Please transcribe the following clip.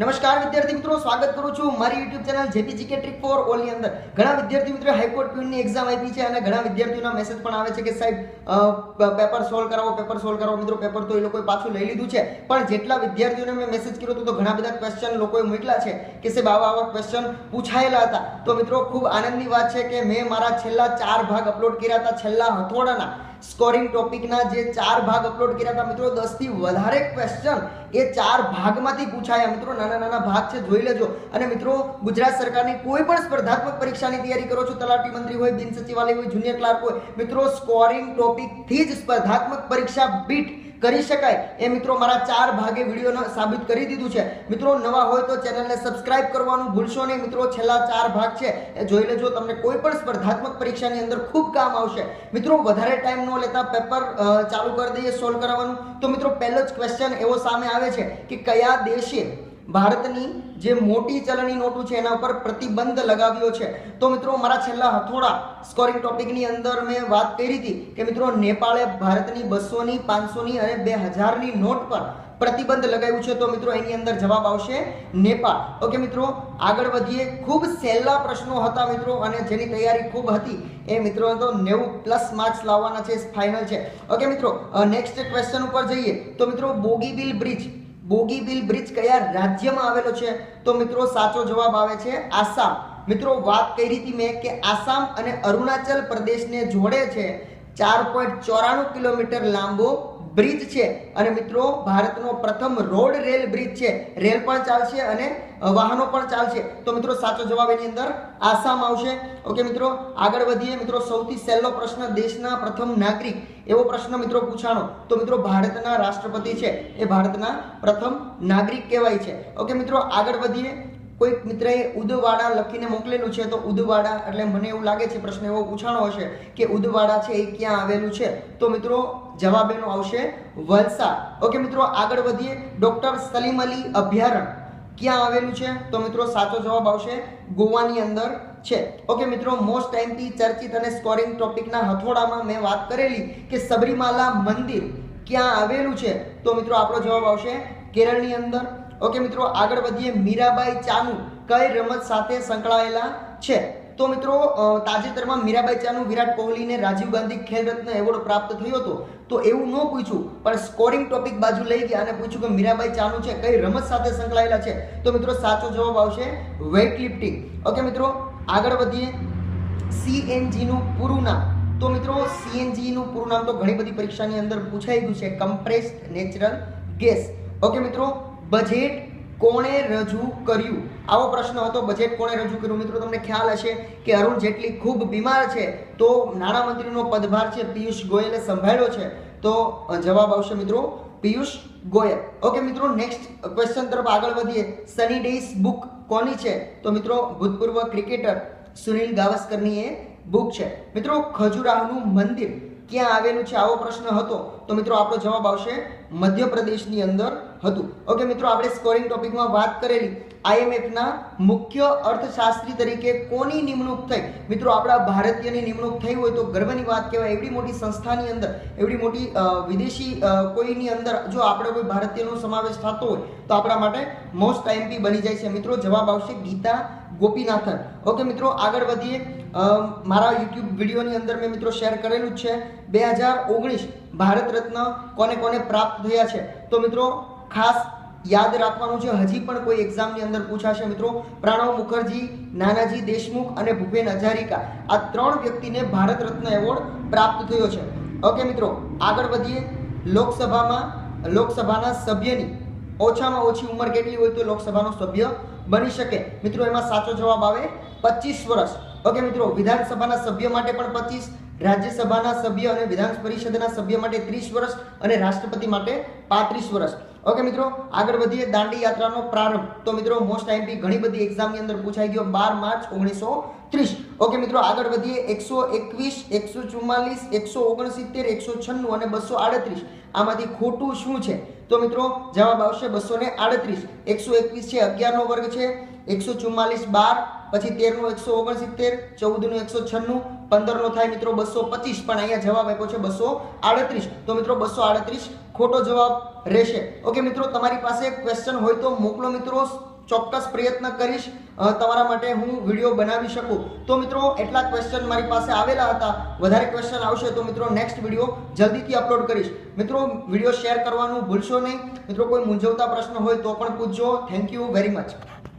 નમસ્કાર વિદ્યાર્થી મિત્રો, સ્વાગત કરું છું મારી YouTube channel JPGK trick for all ની અંદર. ઘણા વિદ્યાર્થી મિત્રો હાઈકોર્ટ પ્યુનની એક્ઝામ આપી છે અને ઘણા વિદ્યાર્થીઓના મેસેજ પણ આવે છે કે સાહેબ પેપર સોલ્વ કરાવો મિત્રો. પેપર તો એ લોકોએ પાછું લઈ લીધું છે, પણ જેટલા વિદ્યાર્થીઓને મેં મેસેજ કર્યો હતો તો ઘણા બધા ક્વેશ્ચન લોકોએ મોકલ્યા છે કે સાહેબ આવા ક્વેશ્ચન પૂછાયેલા હતા. તો મિત્રો ખૂબ આનંદની વાત છે કે મેં મારા છેલ્લા 4 ભાગ અપલોડ કર્યા હતા. છેલ્લા હથોડાના સ્કોરિંગ ટોપિકના જે 4 ભાગ અપલોડ કર્યા હતા મિત્રો, 10 થી વધારે ક્વેશ્ચન એ 4 ભાગમાંથી પૂછાયા મિત્રો. નાના ભાગ છે, જોઈ લેજો. અને મિત્રો, ગુજરાત સરકારની કોઈ પણ સ્પર્ધાત્મક પરીક્ષાની તૈયારી કરો છો, તલાટી મંત્રી હોય, બિન સચિવાલય હોય, જુનિયર ક્લાર્ક હોય, મિત્રો સ્કોરિંગ ટોપિક થી જ સ્પર્ધાત્મક પરીક્ષા બીટ કરી શકાય એ મિત્રો મારા 4 ભાગે વિડીયોને સાબિત કરી દીધું છે. મિત્રો નવા હોય તો ચેનલને સબસ્ક્રાઇબ કરવાનું ભૂલશો નહીં મિત્રો. છેલ્લા 4 ભાગ છે એ જોઈ લેજો, તમને કોઈ પણ સ્પર્ધાત્મક પરીક્ષાની અંદર ખૂબ કામ આવશે. મિત્રો વધારે ટાઈમ ન લેતા પેપર ચાલુ કરી દઈએ સોલ્વ કરાવવાનું. તો મિત્રો પહેલો જ ક્વેશ્ચન એવો સામે આવે છે કે કયા દેશે ભારતની જે મોટી ચલણી નોટો છે એના ઉપર પ્રતિબંધ લગાવ્યો છે? તો મિત્રો મારા છેલ્લા હથોડા સ્કોરિંગ ટોપિકની અંદર મેં વાત કરી હતી કે મિત્રો નેપાળે ભારતની 200ની, 500ની અને 2000ની નોટ પર પ્રતિબંધ લગાવ્યું છે. તો મિત્રો એની અંદર જવાબ આવશે નેપાળ. ઓકે મિત્રો, આગળ વધીએ. ખૂબ સહેલા પ્રશ્નો હતા મિત્રો અને જેની તૈયારી ખૂબ હતી એ મિત્રો તો 90+ માર્ક્સ લાવવાના છે, ફાઇનલ છે. ઓકે મિત્રો, નેક્સ્ટ ક્વેશ્ચન ઉપર જઈએ. તો મિત્રો બોગીબીલ બ્રિજ કયા રાજ્યમાં આવેલો છે? તો મિત્રો સાચો જવાબ આવે છે આસામ. મિત્રો વાત કરી હતી મેં કે આસામ અને અરુણાચલ પ્રદેશને જોડે છે 4.94 કિલોમીટર લાંબો બ્રિજ છે. અને મિત્રો ભારતનો પ્રથમ રોડ રેલ બ્રિજ છે. રેલ પણ ચાલશે અને વાહનો પણ ચાલશે. તો મિત્રો સાચો જવાબ એની અંદર આસામ આવશે. ઓકે મિત્રો, આગળ વધીએ. મિત્રો સૌથી સહેલો પ્રશ્ન, દેશના પ્રથમ નાગરિક, એવો પ્રશ્ન મિત્રો પૂછાણો. તો મિત્રો ભારતના રાષ્ટ્રપતિ છે એ ભારતના પ્રથમ નાગરિક કહેવાય છે. ઓકે મિત્રો, આગળ વધીએ. કોઈક મિત્રએ ઉદવાડા લખીને મોકલેલું છે, તો ઉદવાડા એટલે મને એવું લાગે છે પ્રશ્ન એવો પૂછાણો હશે કે ઉદવાડા છે એ ક્યાં આવેલું છે? તો મિત્રો જવાબ એનો આવશે વલસાડ. ઓકે મિત્રો, આગળ વધીએ. ડોક્ટર સલીમ અલી અભયારણ્ય ક્યાં આવેલું છે? તો મિત્રો સાચો જવાબ આવશે ગોવાની અંદર છે. ઓકે મિત્રો, મોસ્ટ એમપી ચર્ચિત અને સ્કોરિંગ ટોપિકના હથોડામાં મેં વાત કરેલી કે સબરીમાલા મંદિર ક્યાં આવેલું છે? તો મિત્રો આપણો જવાબ આવશે કેરળની અંદર. ઓકે મિત્રો, આગળ વધીએ. મીરાબાઈ ચાનુ કઈ રમત સાથે સંકળાયેલા છે? તો મિત્રો તાજેતરમાં મીરાબાઈ ચાનુ વિરાટ કોહલીને રાજીવ ગાંધી ખેલ રત્ન એવોર્ડ પ્રાપ્ત થયો હતો. તો એવું ન પૂછ્યું, પણ સ્કોરિંગ ટોપિક બાજુ લઈ ગયા અને પૂછ્યું કે મીરાબાઈ ચાનુ છે કઈ રમત સાથે સંકળાયેલા છે? તો મિત્રો સાચો જવાબ આવશે વેઇટ લિફ્ટિંગ. ઓકે મિત્રો, આગળ વધીએ. CNG નું પૂરું નામ. તો મિત્રો CNG નું પૂરું નામ તો ઘણી બધી પરીક્ષાની અંદર પૂછાઈ ગયું છે, કમ્પ્રેસ્ડ નેચરલ ગેસ. ઓકે મિત્રો, બજેટ કોણે રજૂ કર્યું? આવો પ્રશ્ન હતો, બજેટ કોણે રજૂ કર્યું? મિત્રો તમને ખ્યાલ હશે કે અરુણ જેટલી ખૂબ બીમાર છે તો નાણામંત્રીનો પદભાર છે પિયુષ ગોયલે સંભાળ્યો છે. તો જવાબ આવશે મિત્રો પિયુષ ગોયલ. ઓકે મિત્રો, નેક્સ્ટ ક્વેશ્ચન તરફ આગળ વધીએ. સની ડેઝ બુક કોની છે? તો મિત્રો ભૂતપૂર્વ ક્રિકેટર સુનિલ ગાવસ્કરની એ બુક છે. મિત્રો ખજુરાહોનું મંદિર ક્યાં આવેલું છે? આવો પ્રશ્ન હતો. તો મિત્રો આપણો જવાબ આવશે મધ્યપ્રદેશની અંદર હતું. ઓકે મિત્રો, આપણે સ્કોરિંગ ટોપિકમાં વાત કરેલી IMF ના મુખ્ય અર્થશાસ્ત્રી તરીકે કોની નિમણૂક થઈ? મિત્રો આપણા ભારતીયની નિમણૂક થઈ હોય તો ગર્વની વાત કહેવાય. એવડી મોટી સંસ્થાની અંદર, એવડી મોટી વિદેશી કોઈની અંદર જો આપણે કોઈ ભારતીયનો સમાવેશ થતો હોય તો આપણા માટે મોસ્ટ IMP બની જાય છે. મિત્રો જવાબ આવશે ગીતા ગોપીનાથન. ઓકે મિત્રો, આગળ વધીએ. મારા YouTube વિડીયોની અંદર મેં મિત્રો શેર કરેલું જ છે. 2019 ભારત રત્ન કોને કોને પ્રાપ્ત થયા છે? તો મિત્રો ખાસ યાદ રાખવાનું છે, હજી પણ કોઈ એક્ઝામની અંદર પૂછાશે મિત્રો. પ્રણવ મુખર્જી, નાનાજી દેશમુખ અને ભૂપેન હજારિકા, આ 3 વ્યક્તિને ભારત રત્ન એવોર્ડ પ્રાપ્ત થયો છે. ઓકે મિત્રો, આગળ વધીએ. લોકસભાના સભ્યની ઓછામાં ઓછી ઉંમર કેટલી હોય તો લોકસભાનો સભ્ય બની શકે? મિત્રો એમાં સાચો જવાબ આવે 25 વર્ષ. ઓકે મિત્રો, વિધાનસભાના સભ્ય માટે પણ 25, રાજ્યસભાના સભ્ય અને વિધાન પરિષદના સભ્ય માટે 30 વર્ષ અને રાષ્ટ્રપતિ માટે 35 વર્ષ. ઓકે મિત્રો, આગળ વધીએ. દાંડી યાત્રાનો પ્રારંભ. તો મિત્રો મોસ્ટ IMP ઘણી બધી એક્ઝામની અંદર પૂછાઈ ગયો 12 માર્ચ 1930. ઓકે મિત્રો, આગળ વધીએ. 121, 144, 169, 196 અને 238 આમાંથી ખોટું શું છે? તો મિત્રો જવાબ આવશે 238. 121 છે 11 નો વર્ગ છે, 144 12, પછી 13 નો 169, 14 નો 196, 15 નો થાય મિત્રો 225, પણ અહીંયા જવાબ આપ્યો છે 238. તો મિત્રો 238 ખોટો જવાબ. રહેશે. ઓકે મિત્રો, તમારી પાસે ક્વેશ્ચન હોય તો મોકલો મિત્રો, ચોક્કસ પ્રયત્ન કરીશ તમારા માટે હું વિડીયો બનાવી શકું. તો મિત્રો એટલા ક્વેશ્ચન મારી પાસે આવેલા હતા. વધારે ક્વેશ્ચન આવશે તો મિત્રો નેક્સ્ટ વિડીયો જલ્દીથી અપલોડ કરીશ. મિત્રો વિડીયો શેર કરવાનું ભૂલશો નહીં. મિત્રો કોઈ મૂંઝવતા પ્રશ્ન હોય તો પણ પૂછજો. Thank you very much.